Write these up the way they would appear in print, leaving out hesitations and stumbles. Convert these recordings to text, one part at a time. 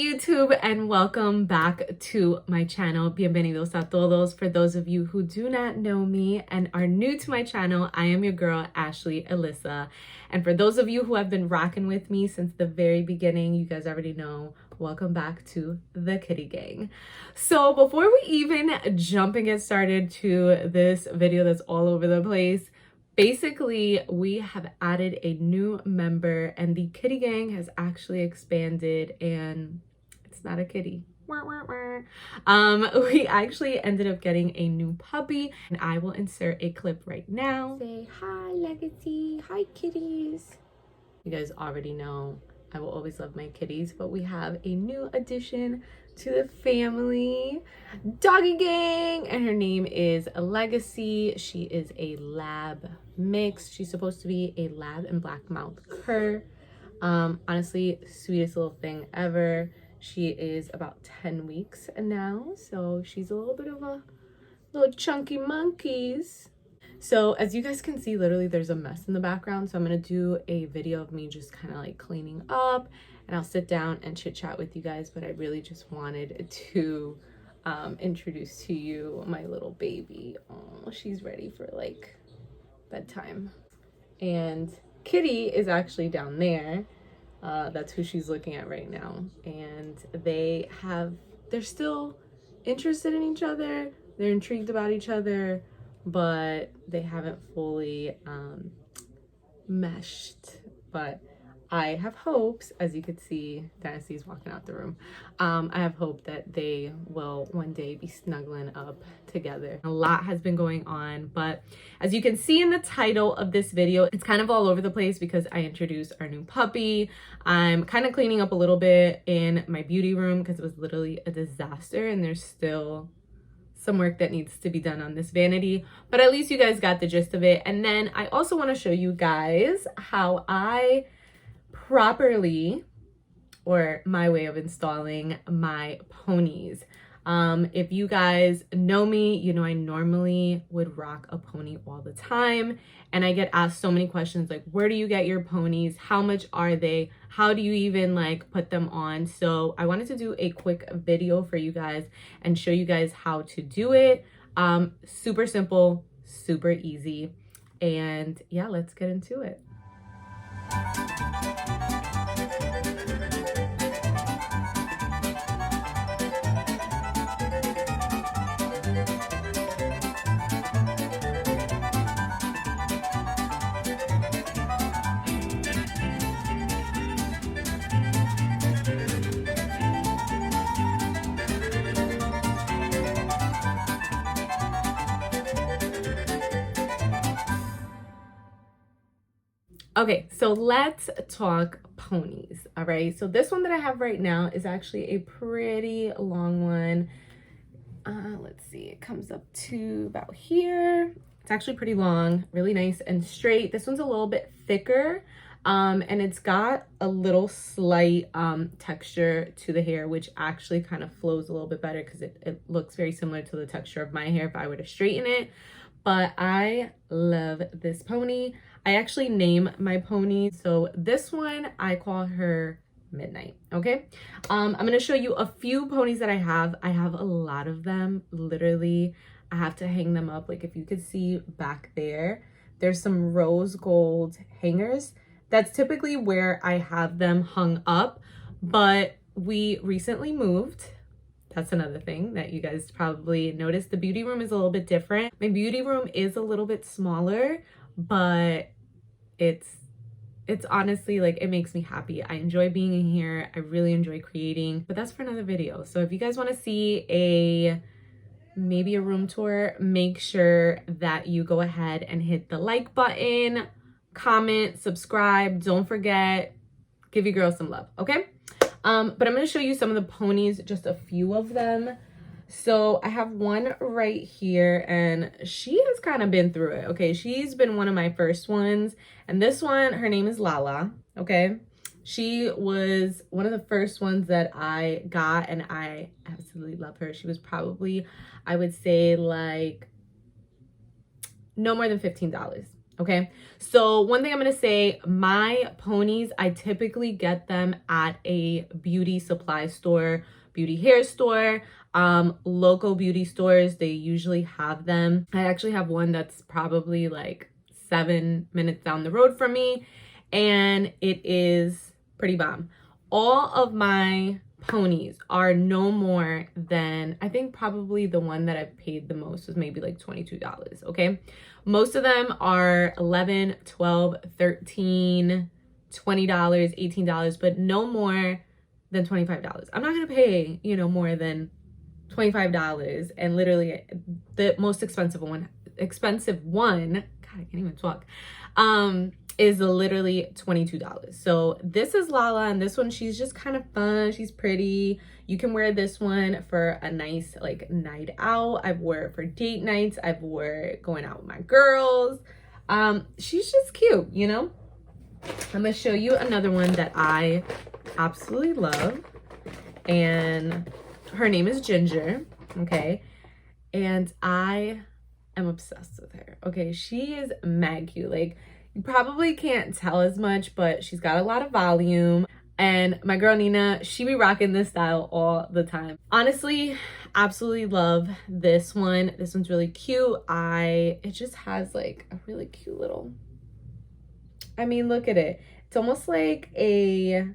YouTube, and welcome back to my channel. Bienvenidos a todos. For those of you who do not know me and are new to my channel, I am your girl Ashley Elissa, and for those of you who have been rocking with me since the very beginning, you guys already know, welcome back to the Kitty Gang. So before we even jump and get started to this video that's all over the place, basically, we have added a new member and the Kitty Gang has actually expanded, and it's not a kitty. We actually ended up getting a new puppy, and I will insert a clip right now. Say hi, Legacy. Hi, kitties. You guys already know I will always love my kitties, but we have a new addition to the family, doggy gang, and her name is Legacy. She is a lab mix. She's supposed to be a lab and black mouth cur. Honestly, sweetest little thing ever. She is about 10 weeks now, so she's a little bit of a little chunky monkeys. So as you guys can see, literally there's a mess in the background, so I'm gonna do a video of me just kind of like cleaning up, and I'll sit down and chit chat with you guys, but I really just wanted to introduce to you my little baby. Oh, she's ready for like bedtime. And Kitty is actually down there. That's who she's looking at right now. And they're still interested in each other. They're intrigued about each other, but they haven't fully meshed. But I have hopes, as you could see, Dynasty's walking out the room. I have hope that they will one day be snuggling up together. A lot has been going on, but as you can see in the title of this video, it's kind of all over the place because I introduced our new puppy. I'm kind of cleaning up a little bit in my beauty room because it was literally a disaster, and there's still some work that needs to be done on this vanity, but at least you guys got the gist of it. And then I also want to show you guys how I properly, or my way of installing my ponies. If you guys know me, you know I normally would rock a pony all the time, and I get asked so many questions like, where do you get your ponies? How much are they? How do you even like put them on? So I wanted to do a quick video for you guys and show you guys how to do it. Super simple, super easy, and yeah, let's get into it. Okay, so let's talk ponies. All right, so this one that I have right now is actually a pretty long one. Let's see, it comes up to about here. It's actually pretty long, really nice and straight. This one's a little bit thicker, and it's got a little slight texture to the hair, which actually kind of flows a little bit better because it looks very similar to the texture of my hair if I were to straighten it. But I love this pony. I actually name my pony. So this one, I call her Midnight, okay? I'm gonna show you a few ponies that I have. I have a lot of them, literally. I have to hang them up. Like if you could see back there, there's some rose gold hangers. That's typically where I have them hung up, but we recently moved. That's another thing that you guys probably noticed. The beauty room is a little bit different. My beauty room is a little bit smaller, but it's honestly like, it makes me happy. I enjoy being in here. I really enjoy creating, but that's for another video. So if you guys want to see maybe a room tour, make sure that you go ahead and hit the like button, comment, subscribe. Don't forget, give your girl some love, okay? But I'm going to show you some of the ponies, just a few of them. So I have one right here, and she has kind of been through it, okay? She's been one of my first ones, and this one, her name is Lala, okay? She was one of the first ones that I got, and I absolutely love her. She was probably, I would say, like, no more than $15. Okay, so one thing I'm gonna say, my ponies, I typically get them at a beauty supply store, beauty hair store, local beauty stores. They usually have them. I actually have one that's probably like 7 minutes down the road from me, and it is pretty bomb. All of my ponies are no more than, I think probably the one that I've paid the most was maybe like $22, okay? Most of them are $11, $12, $13, $20, $18, but no more than $25. I'm not gonna pay, you know, more than $25. And literally the most expensive one, God, I can't even talk, is literally $22. So this is Lala, and this one, she's just kind of fun. She's pretty. You can wear this one for a nice like night out. I've wore it for date nights. I've wore it going out with my girls. She's just cute, you know? I'm gonna show you another one that I absolutely love, and her name is Ginger, okay? And I am obsessed with her, okay? She is mad cute. Like, you probably can't tell as much, but she's got a lot of volume. And my girl Nina, she be rocking this style all the time. Honestly, absolutely love this one. This one's really cute. It just has like a really cute little, I mean, look at it. It's almost like a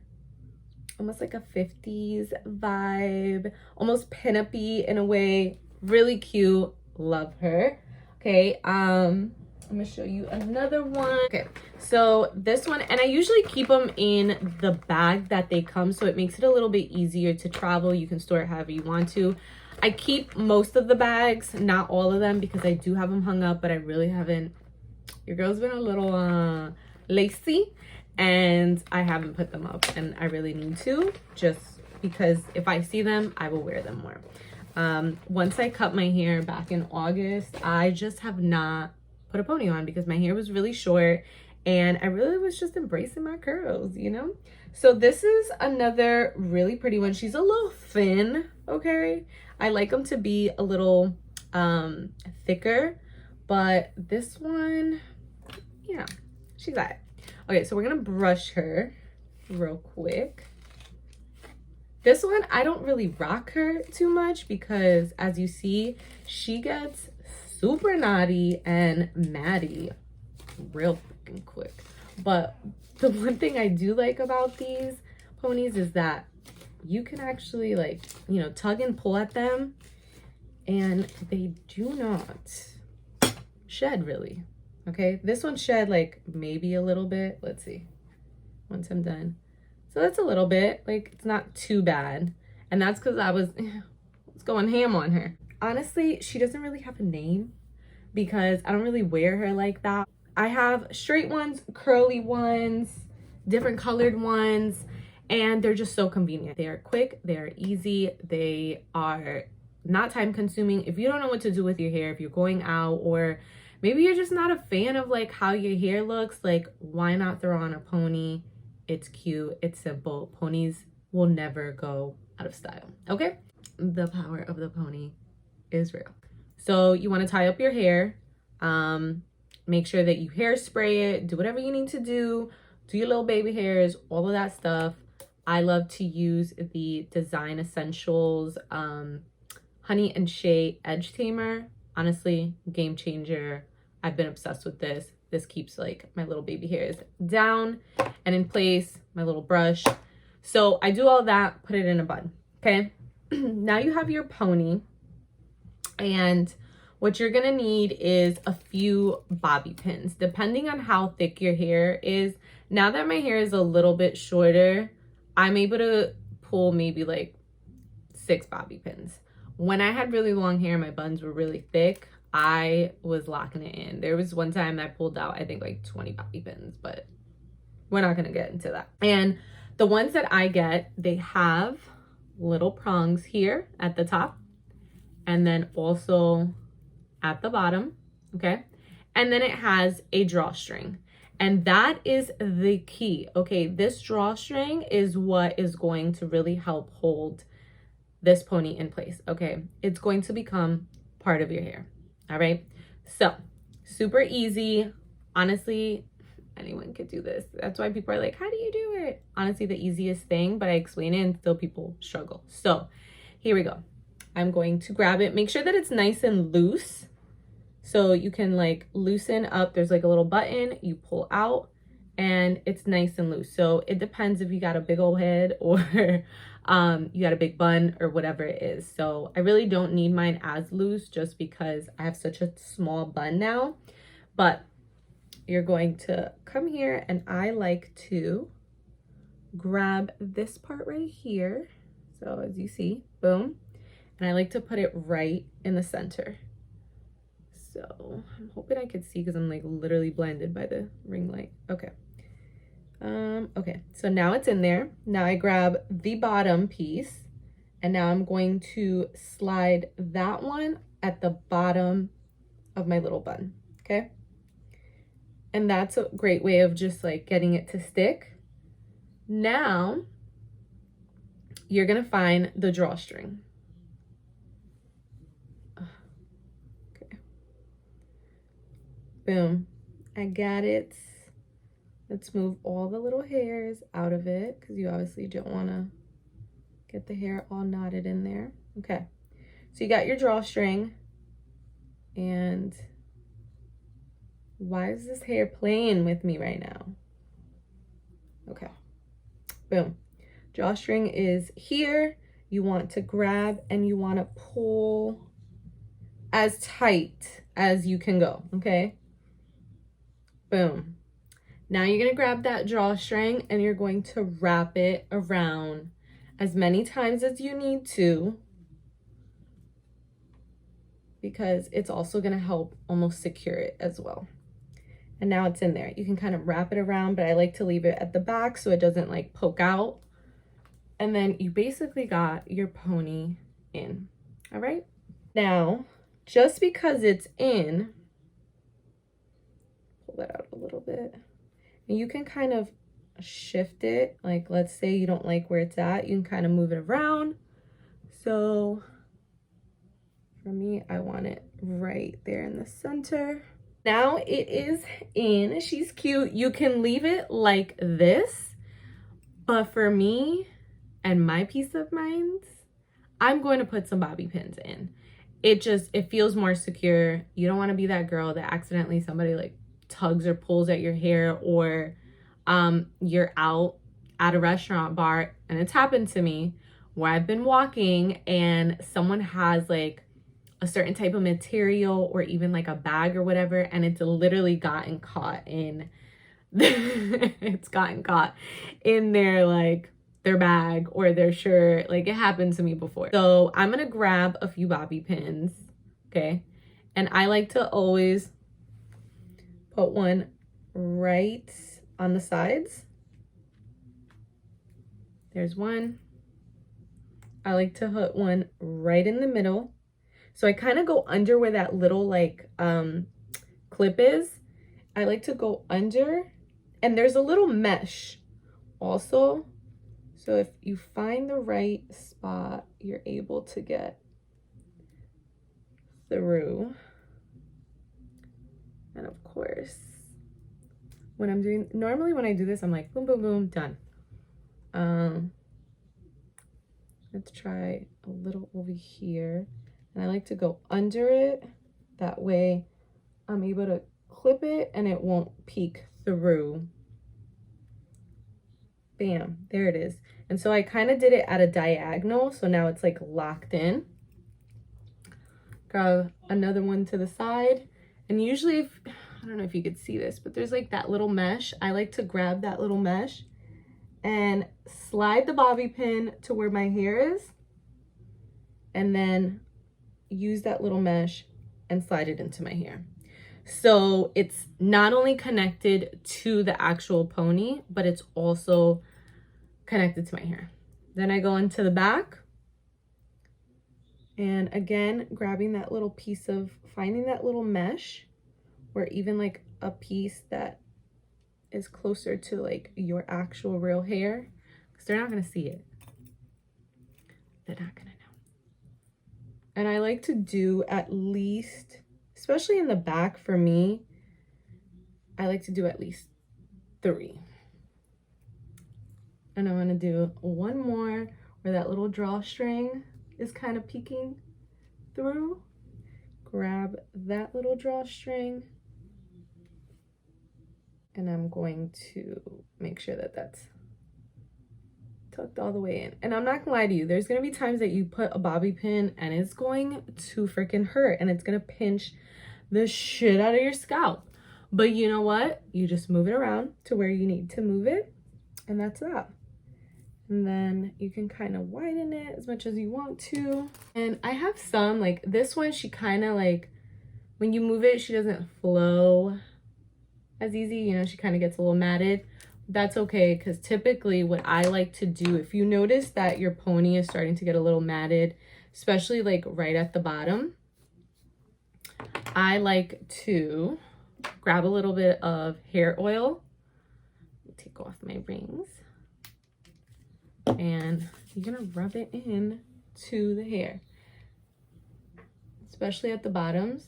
50s vibe, almost pin-up-y in a way. Really cute. Love her. Okay, I'm gonna show you another one. Okay, so this one, and I usually keep them in the bag that they come, so it makes it a little bit easier to travel. You can store it however you want to. I keep most of the bags, not all of them, because I do have them hung up, but I really haven't. Your girl's been a little lazy, and I haven't put them up, and I really need to, just because if I see them, I will wear them more. Once I cut my hair back in August, I just have not put a pony on because my hair was really short and I really was just embracing my curls, you know? So this is another really pretty one. She's a little thin, okay? I like them to be a little thicker, but this one, yeah, she's got it. Okay, so we're gonna brush her real quick. This one, I don't really rock her too much because, as you see, she gets super naughty and matty real freaking quick. But the one thing I do like about these ponies is that you can actually, like, you know, tug and pull at them, and they do not shed really. Okay, this one shed like maybe a little bit. Let's see, once I'm done. So that's a little bit, like, it's not too bad. And that's because I was going ham on her. Honestly, she doesn't really have a name because I don't really wear her like that. I have straight ones, curly ones, different colored ones, and they're just so convenient. They are quick, they are easy, they are not time consuming. If you don't know what to do with your hair, if you're going out, or maybe you're just not a fan of like how your hair looks, like, why not throw on a pony? It's cute, it's simple. Ponies will never go out of style, okay? The power of the pony is real. So you want to tie up your hair, make sure that you hairspray it, do whatever you need to do your little baby hairs, all of that stuff. I love to use the Design Essentials Honey and Shea Edge Tamer. Honestly, game changer. I've been obsessed with this. This keeps like my little baby hairs down and in place, my little brush. So I do all that, put it in a bun, okay? Now you have your pony, and what you're gonna need is a few bobby pins, depending on how thick your hair is. Now that my hair is a little bit shorter, I'm able to pull maybe like 6 bobby pins. When I had really long hair, my buns were really thick, I was locking it in. There was one time I pulled out, I think, like 20 bobby pins, but we're not gonna get into that. And the ones that I get, they have little prongs here at the top and then also at the bottom, okay? And then it has a drawstring, and that is the key, okay? This drawstring is what is going to really help hold this pony in place, okay? It's going to become part of your hair. All right, so super easy. honestly, anyone could do this. That's why people are like, how do you do it? Honestly, the easiest thing, but I explain it and still people struggle. So here we go. I'm going to grab it. Make sure that it's nice and loose. So you can like loosen up. There's like a little button you pull out and it's nice and loose. So it depends if you got a big old head or you got a big bun or whatever it is. So I really don't need mine as loose just because I have such a small bun now. But you're going to come here and I like to grab this part right here. So as you see, boom. And I like to put it right in the center. So I'm hoping I could see because I'm like literally blinded by the ring light. Okay. Okay, so now it's in there. Now I grab the bottom piece and now I'm going to slide that one at the bottom of my little bun, okay? And that's a great way of just like getting it to stick. Now you're gonna find the drawstring. Okay. Boom, I got it. Let's move all the little hairs out of it because you obviously don't want to get the hair all knotted in there. Okay, so you got your drawstring. And why is this hair playing with me right now? Okay, boom. Drawstring is here. You want to grab and you want to pull as tight as you can go, okay? Boom. Now you're going to grab that drawstring and you're going to wrap it around as many times as you need to because it's also going to help almost secure it as well. And now it's in there. You can kind of wrap it around, but I like to leave it at the back so it doesn't like poke out. And then you basically got your pony in. All right. Now, just because it's in, pull that out a little bit. And you can kind of shift it. Like, let's say you don't like where it's at. You can kind of move it around. So for me, I want it right there in the center. Now it is in. She's cute. You can leave it like this. But for me and my peace of mind, I'm going to put some bobby pins in. It feels more secure. You don't want to be that girl that accidentally somebody like tugs or pulls at your hair, or you're out at a restaurant bar, and it's happened to me where I've been walking and someone has like a certain type of material or even like a bag or whatever, and it's literally gotten caught in it's gotten caught in their like their bag or their shirt. Like, it happened to me before. So I'm gonna grab a few bobby pins, okay? And I like to always put one right on the sides. There's one. I like to put one right in the middle. So I kind of go under where that little like clip is. I like to go under, and there's a little mesh also. So if you find the right spot, you're able to get through. And of course, normally when I do this, I'm like, boom, boom, boom, done. Let's try a little over here. And I like to go under it. That way I'm able to clip it and it won't peek through. Bam, there it is. And so I kind of did it at a diagonal. So now it's like locked in. Grab another one to the side. And usually, I don't know if you could see this, but there's like that little mesh. I like to grab that little mesh and slide the bobby pin to where my hair is. And then use that little mesh and slide it into my hair. So it's not only connected to the actual pony, but it's also connected to my hair. Then I go into the back. And again, grabbing that little piece of, finding that little mesh, or even like a piece that is closer to like your actual real hair, because they're not gonna see it. They're not gonna know. And I like to do at least, especially in the back for me, I like to do at least 3. And I'm gonna do one more where that little drawstring is kind of peeking through. Grab that little drawstring, and I'm going to make sure that that's tucked all the way in. And I'm not gonna lie to you, there's gonna be times that you put a bobby pin and it's going to freaking hurt and it's gonna pinch the shit out of your scalp. But you know what? You just move it around to where you need to move it, and that's that. And then you can kind of widen it as much as you want to. And I have some, like this one, she kind of like, when you move it, she doesn't flow as easy. You know, she kind of gets a little matted. That's okay, because typically what I like to do, if you notice that your pony is starting to get a little matted, especially like right at the bottom, I like to grab a little bit of hair oil. Take off my rings. And you're gonna rub it in to the hair, especially at the bottoms,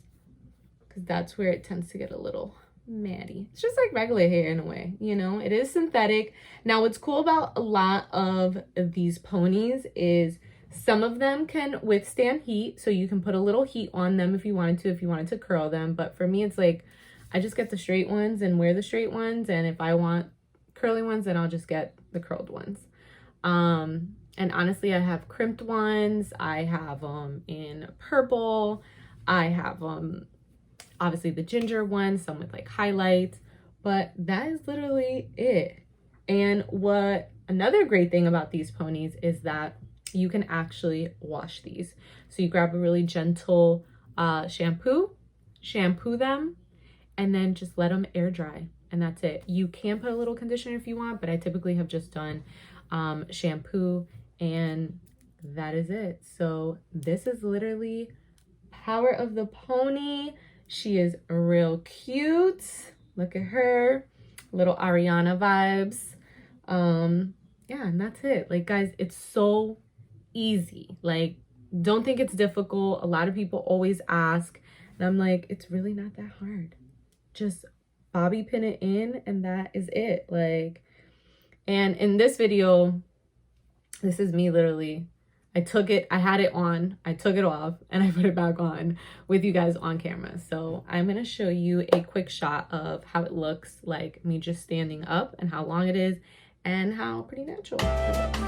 because that's where it tends to get a little matty. It's just like regular hair in a way, you know. It is synthetic. Now what's cool about a lot of these ponies is some of them can withstand heat, so you can put a little heat on them if you wanted to curl them. But for me, it's like I just get the straight ones and wear the straight ones, and if I want curly ones, then I'll just get the curled ones. And honestly, I have crimped ones. I have them in purple. I have obviously the ginger ones, some with like highlights, but that is literally it. And what another great thing about these ponies is that you can actually wash these. So you grab a really gentle shampoo them, and then just let them air dry, and that's it. You can put a little conditioner if you want, but I typically have just done shampoo, and that is it. So this is literally Power of the Pony. She is real cute. Look at her, little Ariana vibes. Yeah, and that's it. Like, guys, it's so easy. Like, don't think it's difficult. A lot of people always ask, and I'm like, it's really not that hard. Just bobby pin it in, and that is it. Like, and in this video, this is me literally. I took it, I had it on, I took it off, and I put it back on with you guys on camera. So I'm gonna show you a quick shot of how it looks like me just standing up, and how long it is, and how pretty natural it looks.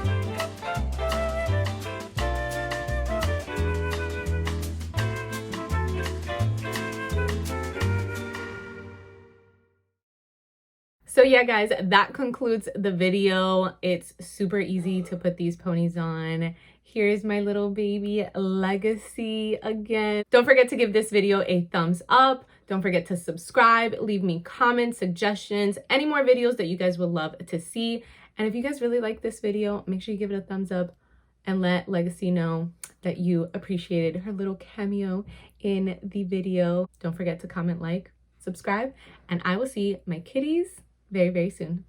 So yeah, guys, that concludes the video. It's super easy to put these ponies on. Here's my little baby Legacy again. Don't forget to give this video a thumbs up. Don't forget to subscribe, leave me comments, suggestions, any more videos that you guys would love to see. And if you guys really like this video, make sure you give it a thumbs up and let Legacy know that you appreciated her little cameo in the video. Don't forget to comment, like, subscribe, and I will see my kitties very, very soon.